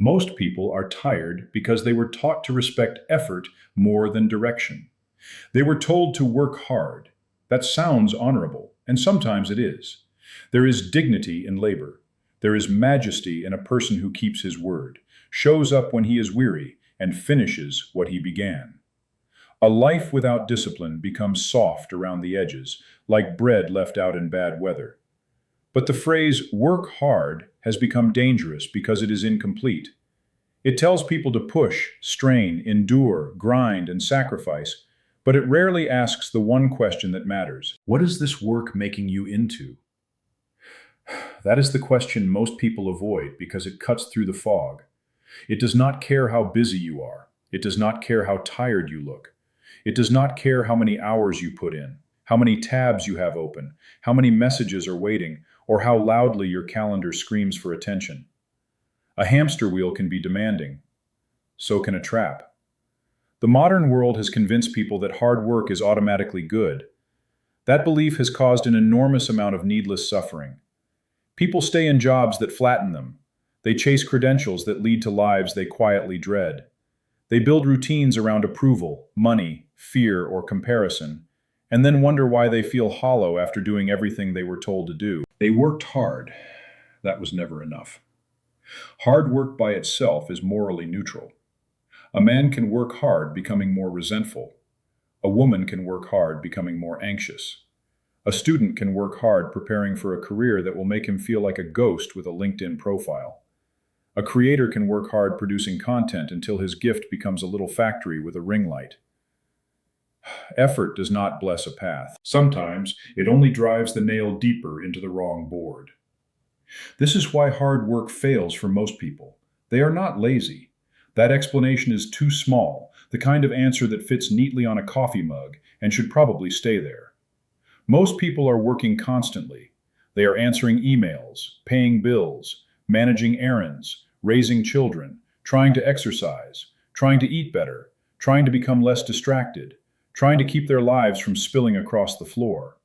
Most people are tired because they were taught to respect effort more than direction. They were told to work hard. That sounds honorable, and sometimes it is. There is dignity in labor. There is majesty in a person who keeps his word, shows up when he is weary, and finishes what he began. A life without discipline becomes soft around the edges, like bread left out in bad weather. But the phrase work hard has become dangerous because it is incomplete. It tells people to push, strain, endure, grind, and sacrifice, but it rarely asks the one question that matters. What is this work making you into? That is the question most people avoid because it cuts through the fog. It does not care how busy you are. It does not care how tired you look. It does not care how many hours you put in, how many tabs you have open, how many messages are waiting, or how loudly your calendar screams for attention. A hamster wheel can be demanding. So can a trap. The modern world has convinced people that hard work is automatically good. That belief has caused an enormous amount of needless suffering. People stay in jobs that flatten them. They chase credentials that lead to lives they quietly dread. They build routines around approval, money, fear, or comparison, and then wonder why they feel hollow after doing everything they were told to do. They worked hard. That was never enough. Hard work by itself is morally neutral. A man can work hard, becoming more resentful. A woman can work hard, becoming more anxious. A student can work hard preparing for a career that will make him feel like a ghost with a LinkedIn profile. A creator can work hard producing content until his gift becomes a little factory with a ring light. Effort does not bless a path. Sometimes it only drives the nail deeper into the wrong board. This is why hard work fails for most people. They are not lazy. That explanation is too small, the kind of answer that fits neatly on a coffee mug and should probably stay there. Most people are working constantly. They are answering emails, paying bills, managing errands, raising children, trying to exercise, trying to eat better, trying to become less distracted, trying to keep their lives from spilling across the floor.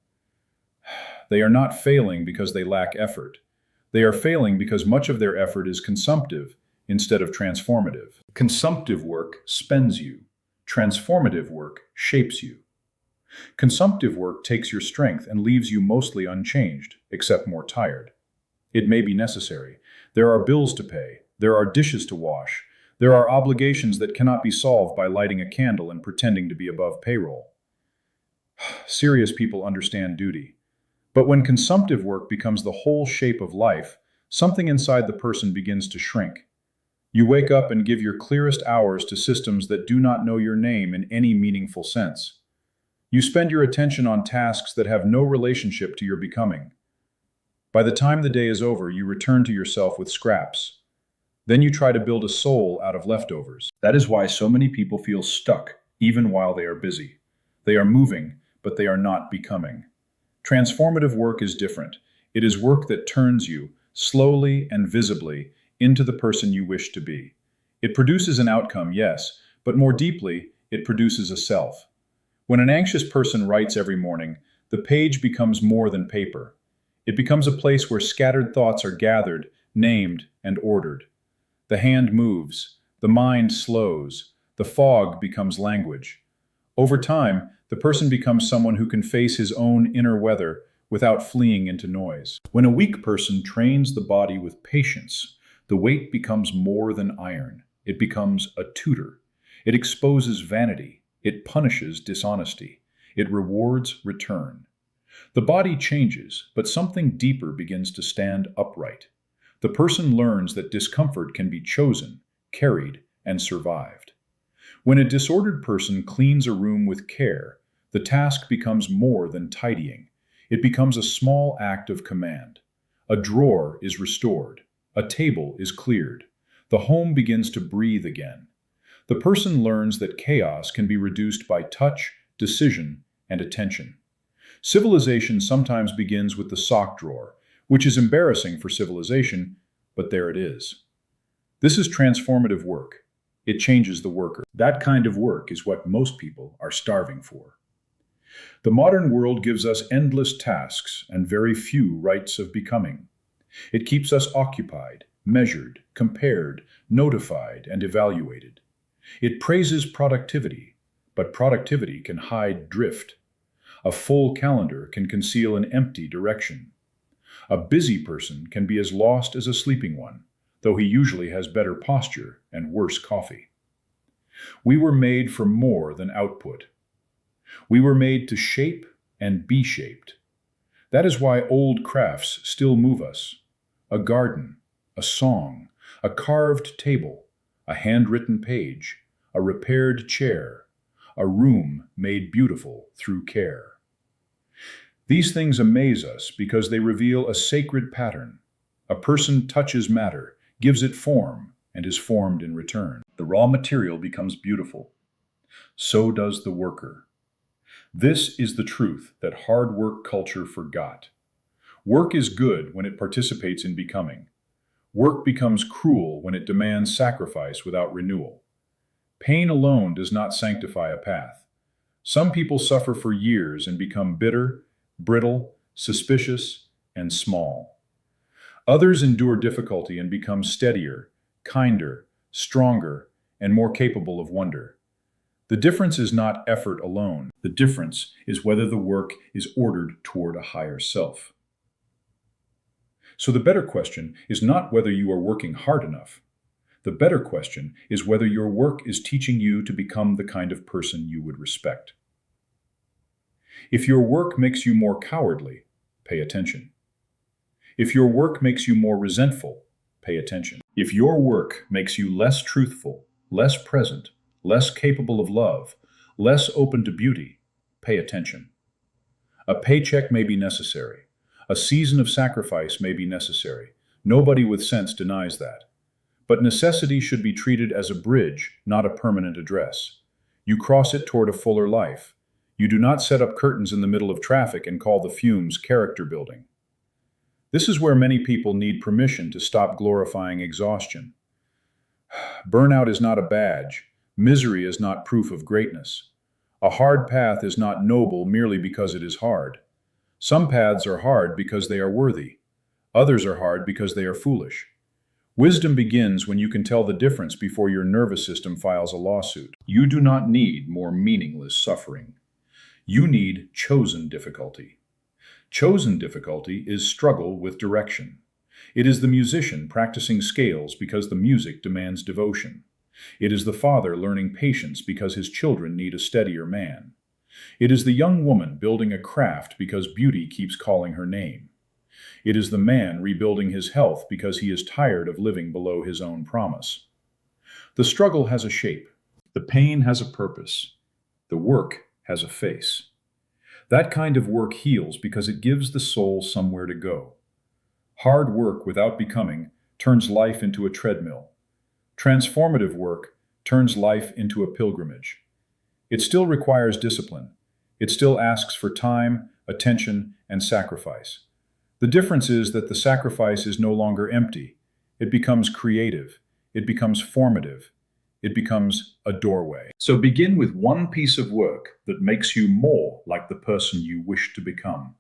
They are not failing because they lack effort. They are failing because much of their effort is consumptive instead of transformative. Consumptive work spends you. Transformative work shapes you. Consumptive work takes your strength and leaves you mostly unchanged, except more tired. It may be necessary. There are bills to pay. There are dishes to wash. There are obligations that cannot be solved by lighting a candle and pretending to be above payroll. Serious people understand duty. But when consumptive work becomes the whole shape of life, something inside the person begins to shrink. You wake up and give your clearest hours to systems that do not know your name in any meaningful sense. You spend your attention on tasks that have no relationship to your becoming. By the time the day is over, you return to yourself with scraps. Then you try to build a soul out of leftovers. That is why so many people feel stuck, even while they are busy. They are moving, but they are not becoming. Transformative work is different. It is work that turns you, slowly and visibly, into the person you wish to be. It produces an outcome, yes, but more deeply, it produces a self. When an anxious person writes every morning, the page becomes more than paper. It becomes a place where scattered thoughts are gathered, named, and ordered. The hand moves, the mind slows, the fog becomes language. Over time, the person becomes someone who can face his own inner weather without fleeing into noise. When a weak person trains the body with patience, the weight becomes more than iron. It becomes a tutor. It exposes vanity. It punishes dishonesty. It rewards return. The body changes, but something deeper begins to stand upright. The person learns that discomfort can be chosen, carried, and survived. When a disordered person cleans a room with care, the task becomes more than tidying. It becomes a small act of command. A drawer is restored. A table is cleared. The home begins to breathe again. The person learns that chaos can be reduced by touch, decision, and attention. Civilization sometimes begins with the sock drawer, which is embarrassing for civilization, but there it is. This is transformative work. It changes the worker. That kind of work is what most people are starving for. The modern world gives us endless tasks and very few rights of becoming. It keeps us occupied, measured, compared, notified, and evaluated. It praises productivity, but productivity can hide drift. A full calendar can conceal an empty direction. A busy person can be as lost as a sleeping one, though he usually has better posture and worse coffee. We were made for more than output. We were made to shape and be shaped. That is why old crafts still move us. A garden, a song, a carved table, a handwritten page, a repaired chair, a room made beautiful through care. These things amaze us because they reveal a sacred pattern. A person touches matter, gives it form, and is formed in return. The raw material becomes beautiful. So does the worker. This is the truth that hard work culture forgot. Work is good when it participates in becoming. Work becomes cruel when it demands sacrifice without renewal. Pain alone does not sanctify a path. Some people suffer for years and become bitter, brittle, suspicious, and small. Others endure difficulty and become steadier, kinder, stronger, and more capable of wonder. The difference is not effort alone. The difference is whether the work is ordered toward a higher self. So the better question is not whether you are working hard enough. The better question is whether your work is teaching you to become the kind of person you would respect. If your work makes you more cowardly, pay attention. If your work makes you more resentful, pay attention. If your work makes you less truthful, less present, less capable of love, less open to beauty, pay attention. A paycheck may be necessary. A season of sacrifice may be necessary. Nobody with sense denies that. But necessity should be treated as a bridge, not a permanent address. You cross it toward a fuller life. You do not set up curtains in the middle of traffic and call the fumes character building. This is where many people need permission to stop glorifying exhaustion. Burnout is not a badge. Misery is not proof of greatness. A hard path is not noble merely because it is hard. Some paths are hard because they are worthy. Others are hard because they are foolish. Wisdom begins when you can tell the difference before your nervous system files a lawsuit. You do not need more meaningless suffering. You need chosen difficulty. Chosen difficulty is struggle with direction. It is the musician practicing scales because the music demands devotion. It is the father learning patience because his children need a steadier man. It is the young woman building a craft because beauty keeps calling her name. It is the man rebuilding his health because he is tired of living below his own promise. The struggle has a shape. The pain has a purpose. The work has a face. That kind of work heals because it gives the soul somewhere to go. Hard work without becoming turns life into a treadmill. Transformative work turns life into a pilgrimage. It still requires discipline. It still asks for time, attention, and sacrifice. The difference is that the sacrifice is no longer empty. It becomes creative. It becomes formative. It becomes a doorway. So begin with one piece of work that makes you more like the person you wish to become.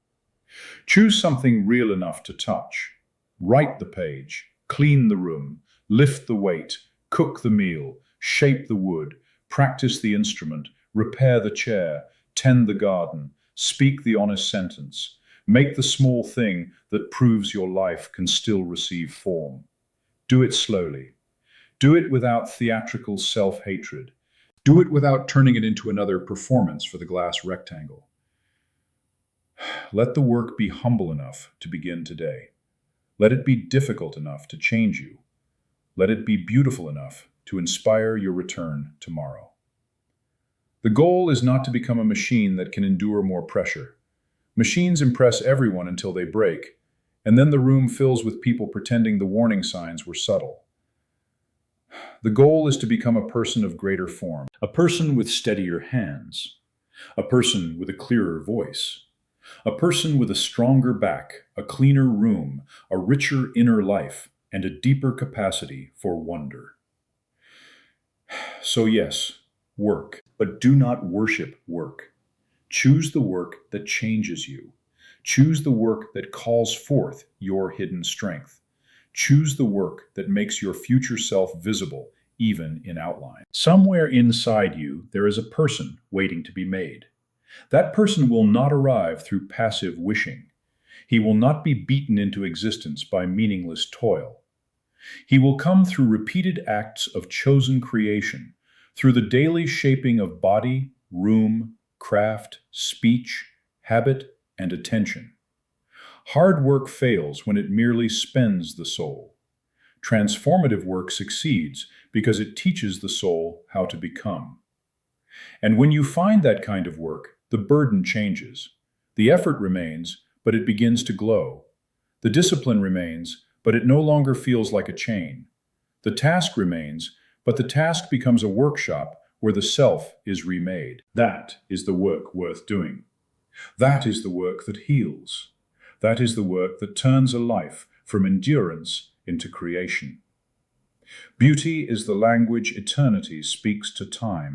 Choose something real enough to touch. Write the page, clean the room, lift the weight, cook the meal, shape the wood, practice the instrument, repair the chair, tend the garden, speak the honest sentence. Make the small thing that proves your life can still receive form. Do it slowly. Do it without theatrical self-hatred. Do it without turning it into another performance for the glass rectangle. Let the work be humble enough to begin today. Let it be difficult enough to change you. Let it be beautiful enough to inspire your return tomorrow. The goal is not to become a machine that can endure more pressure. Machines impress everyone until they break, and then the room fills with people pretending the warning signs were subtle. The goal is to become a person of greater form, a person with steadier hands, a person with a clearer voice, a person with a stronger back, a cleaner room, a richer inner life, and a deeper capacity for wonder. So yes, work, but do not worship work. Choose the work that changes you. Choose the work that calls forth your hidden strength. Choose the work that makes your future self visible, even in outline. Somewhere inside you, there is a person waiting to be made. That person will not arrive through passive wishing. He will not be beaten into existence by meaningless toil. He will come through repeated acts of chosen creation, through the daily shaping of body, room, craft, speech, habit, and attention. Hard work fails when it merely spends the soul. Transformative work succeeds because it teaches the soul how to become. And when you find that kind of work, the burden changes. The effort remains, but it begins to glow. The discipline remains, but it no longer feels like a chain. The task remains, but the task becomes a workshop where the self is remade. That is the work worth doing. That is the work that heals. That is the work that turns a life from endurance into creation. Beauty is the language eternity speaks to time.